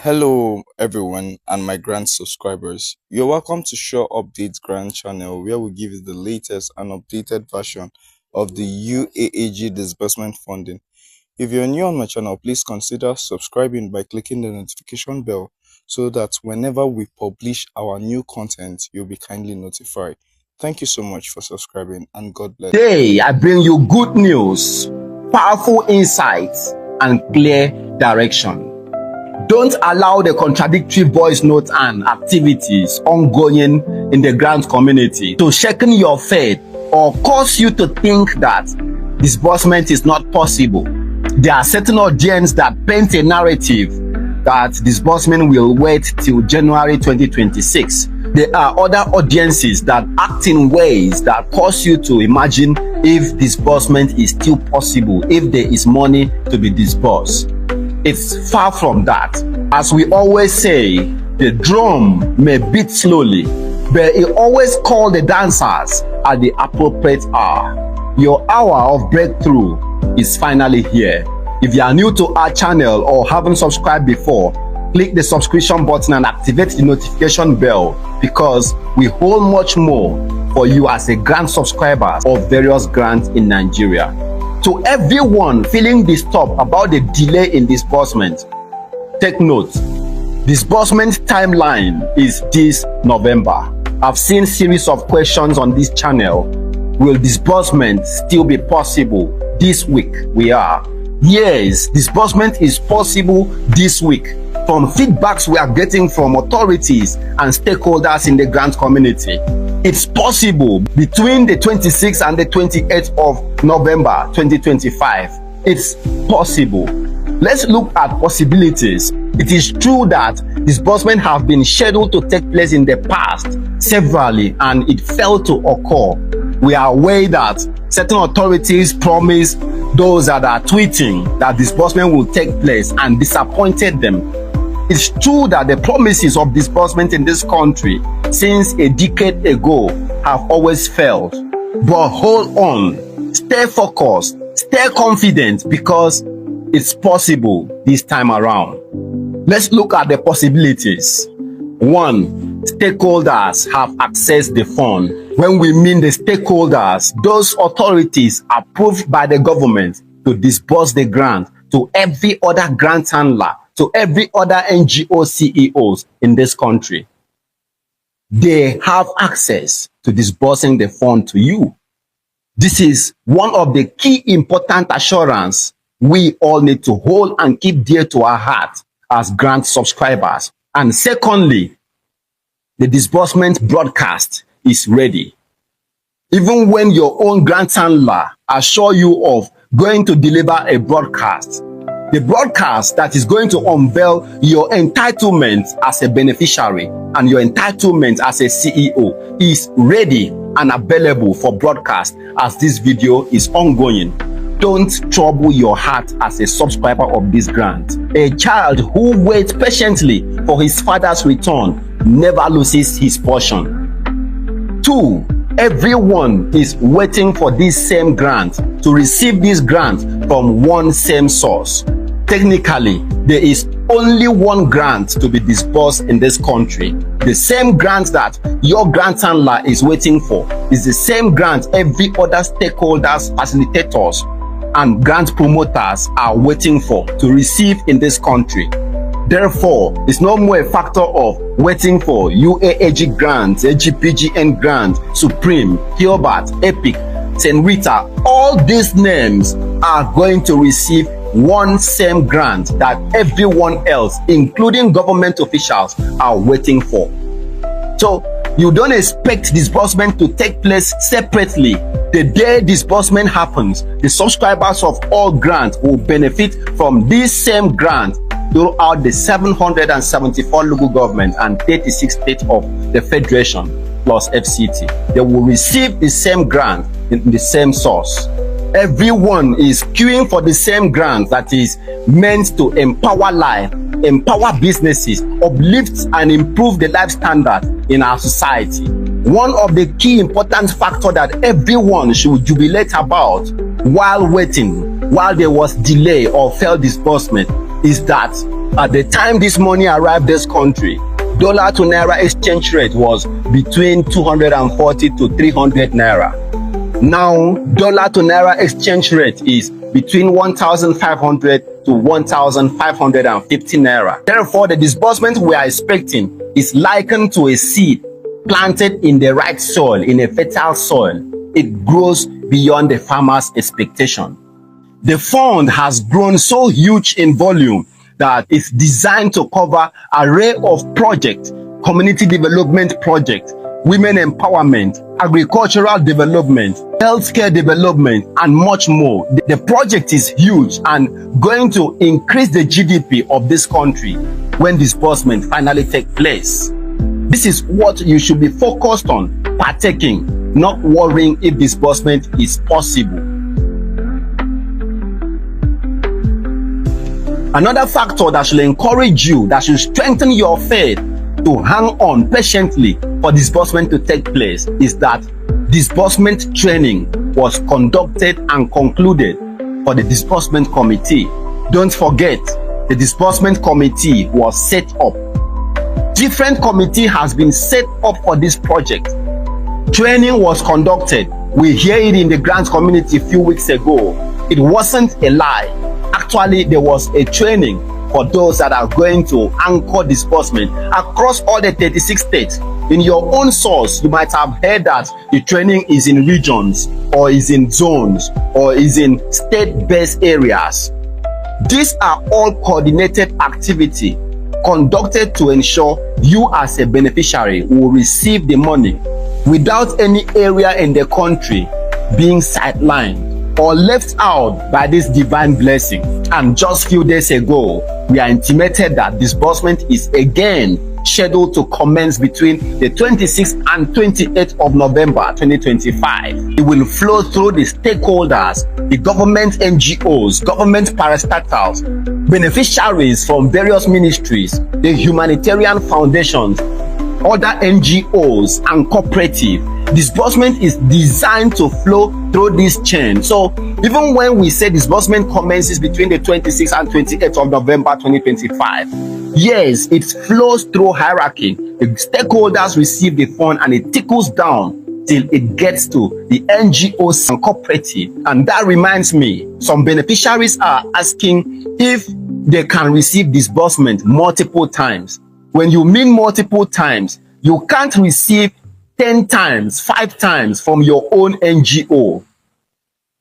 Hello everyone and my grant subscribers. You're welcome to Uaagupdates Grant channel, where we give you the latest and updated version of the UAAG disbursement funding. If you're new on my channel, please consider subscribing by clicking the notification bell so that whenever we publish our new content, you'll be kindly notified. Thank you so much for subscribing and God bless. Today, I bring you good news, powerful insights, and clear direction. Don't allow the contradictory voice notes and activities ongoing in the grant community to shaken your faith or cause you to think that disbursement is not possible. There are certain audiences that paint a narrative that disbursement will wait till January 2026. There are other audiences that act in ways that cause you to imagine if disbursement is still possible, if there is money to be disbursed. It's far from that. As we always say, the drum may beat slowly, but it always calls the dancers at the appropriate hour. Your hour of breakthrough is finally here. If you are new to our channel or haven't subscribed before, click the subscription button and activate the notification bell, because we hold much more for you as a grant subscriber of various grants in Nigeria. To everyone feeling disturbed about the delay in disbursement, take note. Disbursement timeline is this November. I've seen series of questions on this channel. Will disbursement still be possible this week? We are. Yes, disbursement is possible this week. From feedbacks we are getting from authorities and stakeholders in the grant community, it's possible between the 26th and the 28th of November 2025. It's possible. Let's look at possibilities. It is true that disbursement have been scheduled to take place in the past severally and it failed to occur. We are aware that certain authorities promised those that are tweeting that disbursement will take place and disappointed them. It's true that the promises of disbursement in this country since a decade ago have always failed. But hold on, stay focused, stay confident, because it's possible this time around. Let's look at the possibilities. 1. Stakeholders have accessed the fund. When we mean the stakeholders, those authorities approved by the government to disburse the grant to every other grant handler, to every other NGO CEOs in this country. They have access to disbursing the fund to you. This is one of the key important assurance we all need to hold and keep dear to our heart as grant subscribers. And secondly, the disbursement broadcast is ready. Even when your own grant handler assure you of going to deliver a broadcast, the broadcast that is going to unveil your entitlement as a beneficiary and your entitlement as a CEO is ready and available for broadcast as this video is ongoing. Don't trouble your heart as a subscriber of this grant. A child who waits patiently for his father's return never loses his portion. 2. Everyone is waiting for this same grant, to receive this grant from one same source. Technically, there is only one grant to be disbursed in this country. The same grant that your grant handler is waiting for is the same grant every other stakeholders, facilitators, and grant promoters are waiting for to receive in this country. Therefore, it's no more a factor of waiting for UAAG grant, AGPGN grant, Supreme, Theobarth, Epic, St. Rita. All these names are going to receive one same grant that everyone else, including government officials, are waiting for. So you don't expect disbursement to take place separately. The day disbursement happens, the subscribers of all grants will benefit from this same grant throughout the 774 local government and 36 states of the Federation plus FCT. They will receive the same grant in the same source. Everyone is queuing for the same grant that is meant to empower life, empower businesses, uplift and improve the life standard in our society. One of the key important factors that everyone should jubilate about while waiting, while there was delay or failed disbursement, is that At the time this money arrived this country, dollar to naira exchange rate was between 240 to 300 naira. Now, dollar to naira exchange rate is between 1,500 to 1,550 naira. Therefore, the disbursement we are expecting is likened to a seed planted in the right soil, in a fertile soil. It grows beyond the farmer's expectation. The fund has grown so huge in volume that it's designed to cover an array of projects, community development projects, women empowerment, agricultural development, healthcare development, and much more. The project is huge and going to increase the GDP of this country when disbursement finally takes place. This is what you should be focused on, partaking, not worrying if disbursement is possible. Another factor that should encourage you, that should strengthen your faith to hang on patiently for disbursement to take place, is that disbursement training was conducted and concluded for the disbursement committee. Don't forget, the disbursement committee was set up. Different committee has been set up for this project. Training was conducted. We hear it in the grant community a few weeks ago. It wasn't a lie. Actually, there was a training for those that are going to anchor disbursement across all the 36 states. In your own source, you might have heard that the training is in regions, or is in zones, or is in state-based areas. These are all coordinated activity conducted to ensure you as a beneficiary will receive the money without any area in the country being sidelined or left out by this divine blessing. And just few days ago, we are intimated that disbursement is again scheduled to commence between the 26th and 28th of November 2025. It will flow through the stakeholders, the government NGOs, government parastatals, beneficiaries from various ministries, the humanitarian foundations, other NGOs and cooperative. Disbursement is designed to flow through this chain. So even when we say disbursement commences between the 26th and 28th of November 2025, yes, it flows through hierarchy. The stakeholders receive the fund and it trickles down till it gets to the NGOs and cooperative. And that reminds me, some beneficiaries are asking if they can receive disbursement multiple times. When you mean multiple times, you can't receive 10 times, 5 times from your own NGO.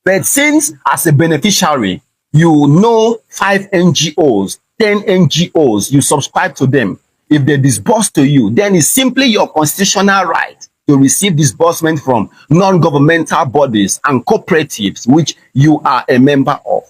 But since as a beneficiary, you know 5 NGOs, 10 NGOs, you subscribe to them. If they disburse to you, then it's simply your constitutional right to receive disbursement from non-governmental bodies and cooperatives which you are a member of.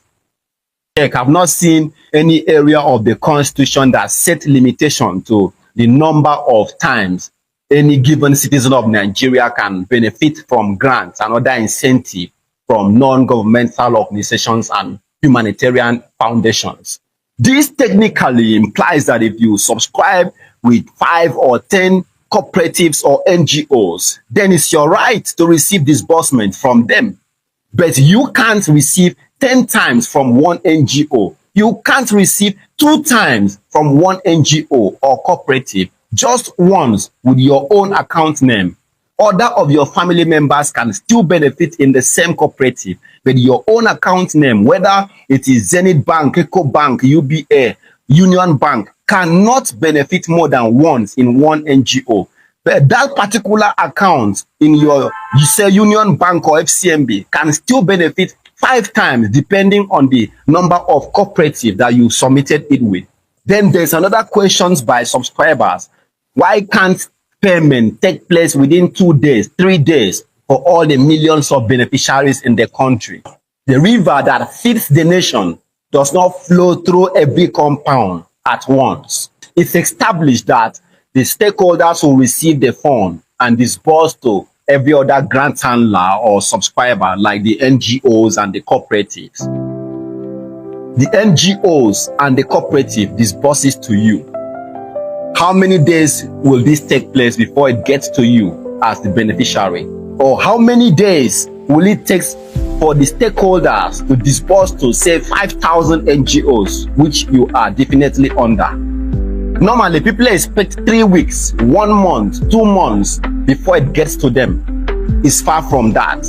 I have not seen any area of the constitution that set limitation to the number of times any given citizen of Nigeria can benefit from grants and other incentives from non-governmental organizations and humanitarian foundations. This technically implies that if you subscribe with 5 or 10 cooperatives or NGOs, then it's your right to receive disbursement from them. But you can't receive 10 times from one NGO. You can't receive 2 times from one NGO or cooperative, just once with your own account name. Other of your family members can still benefit in the same cooperative, but your own account name, whether it is Zenith Bank, Eco Bank, UBA, Union Bank, cannot benefit more than once in one NGO. But that particular account in your, you say Union Bank or FCMB, can still benefit 5 times depending on the number of cooperative that you submitted it with. Then there's another questions by subscribers. Why can't payment take place within 2 days, 3 days for all the millions of beneficiaries in the country? The river that feeds the nation does not flow through every compound at once. It's established that the stakeholders will receive the fund and disburse to every other grant handler or subscriber, like the NGOs and the cooperatives. The NGOs and the cooperative disburses to you. How many days will this take place before it gets to you as the beneficiary? Or how many days will it take for the stakeholders to disburse to say 5,000 NGOs, which you are definitely under. Normally, people expect 3 weeks, 1 month, 2 months before it gets to them. It's far from that.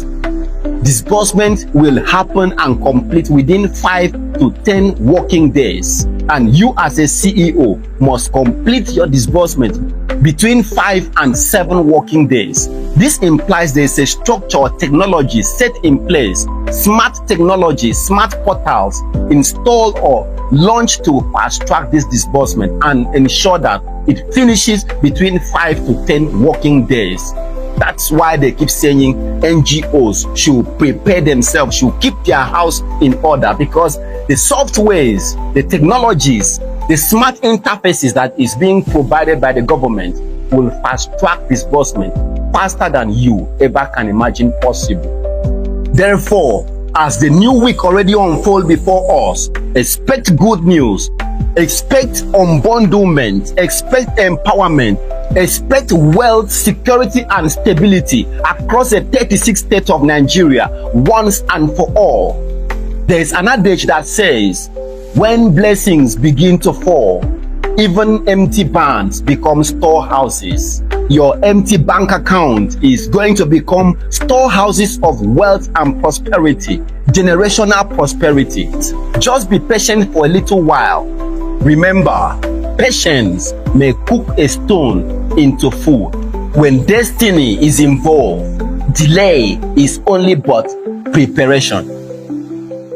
Disbursement will happen and complete within 5 to 10 working days. And you as a CEO must complete your disbursement between 5 and 7 working days. This implies there is a structure or technology set in place, smart technology, smart portals installed or launched to fast track this disbursement and ensure that it finishes between 5 to 10 working days. That's why they keep saying NGOs should prepare themselves, should keep their house in order, because the softwares, the technologies, the smart interfaces that is being provided by the government will fast track disbursement faster than you ever can imagine possible. Therefore, as the new week already unfolds before us, expect good news, expect unbundlement, expect empowerment, expect wealth, security and stability across the 36 states of Nigeria once and for all. There is an adage that says, when blessings begin to fall, even empty barns become storehouses. Your empty bank account is going to become storehouses of wealth and prosperity, generational prosperity. Just be patient for a little while. Remember, patience may cook a stone into food. When destiny is involved, delay is only but preparation.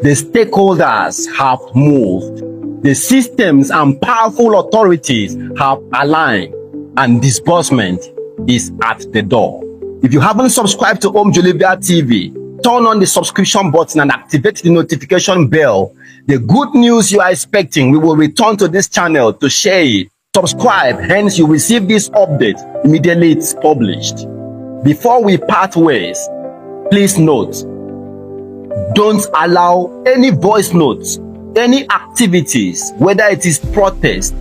The stakeholders have moved. The systems and powerful authorities have aligned, and disbursement is at the door. If you haven't subscribed to Jolivia TV, turn on the subscription button and activate the notification bell. The good news you are expecting, we will return to this channel to share it. Subscribe, hence you receive this update immediately it's published. Before we part ways, please note, don't allow any voice notes, any activities, whether it is protest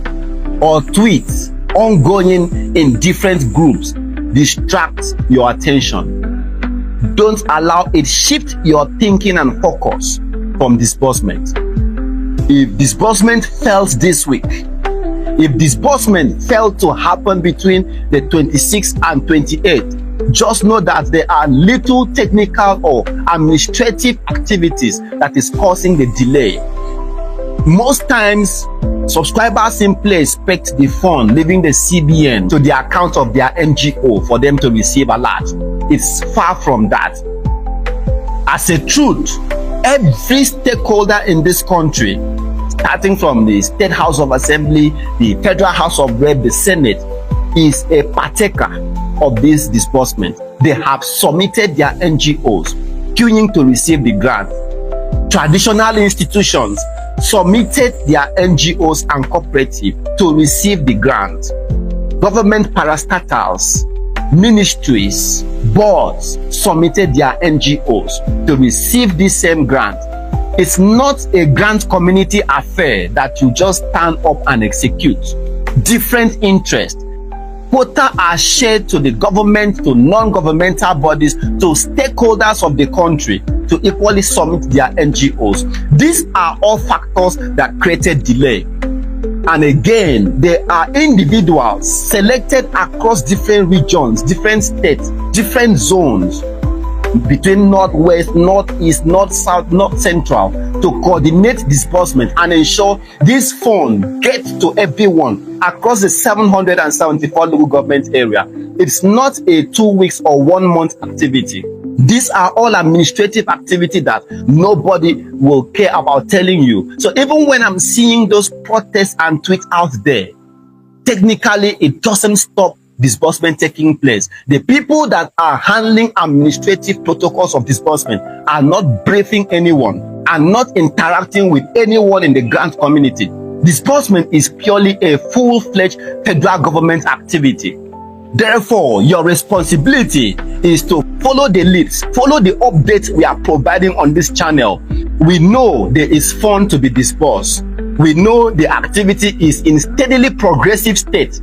or tweets ongoing in different groups, distract your attention. Don't allow it shift your thinking and focus from disbursement. If disbursement fails this week, if disbursement failed to happen between the 26th and 28th, just know that there are little technical or administrative activities that is causing the delay. Most times, subscribers simply expect the fund leaving the CBN to the account of their NGO for them to receive a lot. It's far from that. As a truth, every stakeholder in this country, starting from the State House of Assembly, the Federal House of Rep, the Senate, is a partaker of this disbursement. They have submitted their NGOs, queuing to receive the grant. Traditional institutions submitted their NGOs and cooperatives to receive the grant. Government parastatals, ministries, boards submitted their NGOs to receive this same grant. It's not a grant community affair that you just stand up and execute. Different interests, quota are shared to the government, to non-governmental bodies, to stakeholders of the country to equally submit their NGOs. These are all factors that created delay. And again, there are individuals selected across different regions, different states, different zones, between northwest, northeast, north south, north central, to coordinate disbursement and ensure this fund gets to everyone across the 774 local government area. It's not a 2 weeks or 1 month activity. These are all administrative activity that nobody will care about telling you. So even when I'm seeing those protests and tweets out there, technically it doesn't stop disbursement taking place. The people that are handling administrative protocols of disbursement are not briefing anyone, are not interacting with anyone in the grant community. Disbursement is purely a full-fledged federal government activity. Therefore, your responsibility is to follow the leads, follow the updates we are providing on this channel. We know there is fund to be disbursed. We know the activity is in steadily progressive state.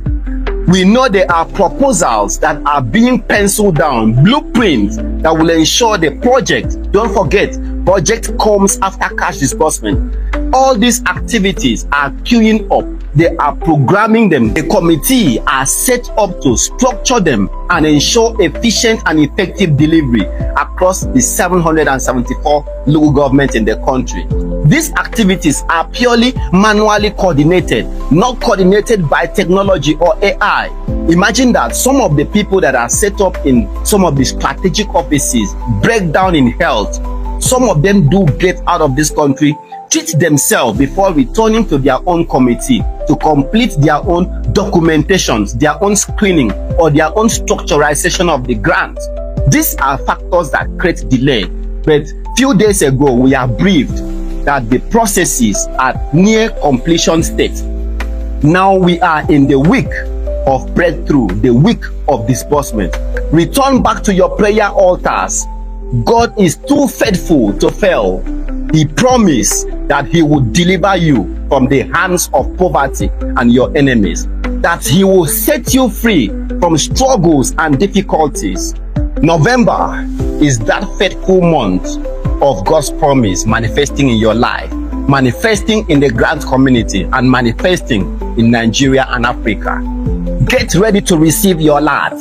We know there are proposals that are being penciled down, blueprints that will ensure the project, don't forget, project comes after cash disbursement. All these activities are queuing up. They are programming them. The committee are set up to structure them and ensure efficient and effective delivery across the 774 local governments in the country. These activities are purely manually coordinated, not coordinated by technology or AI. Imagine that some of the people that are set up in some of the strategic offices break down in health. Some of them do get out of this country, treat themselves before returning to their own committee to complete their own documentations, their own screening, or their own structurization of the grant. These are factors that create delay. But few days ago, we are briefed that the processes are near completion state. Now we are in the week of breakthrough, the week of disbursement. Return back to your prayer altars. God is too faithful to fail. He promised that he would deliver you from the hands of poverty and your enemies, that he will set you free from struggles and difficulties. November is that faithful month of God's promise manifesting in your life, manifesting in the grant community, and manifesting in Nigeria and Africa. Get ready to receive your lot.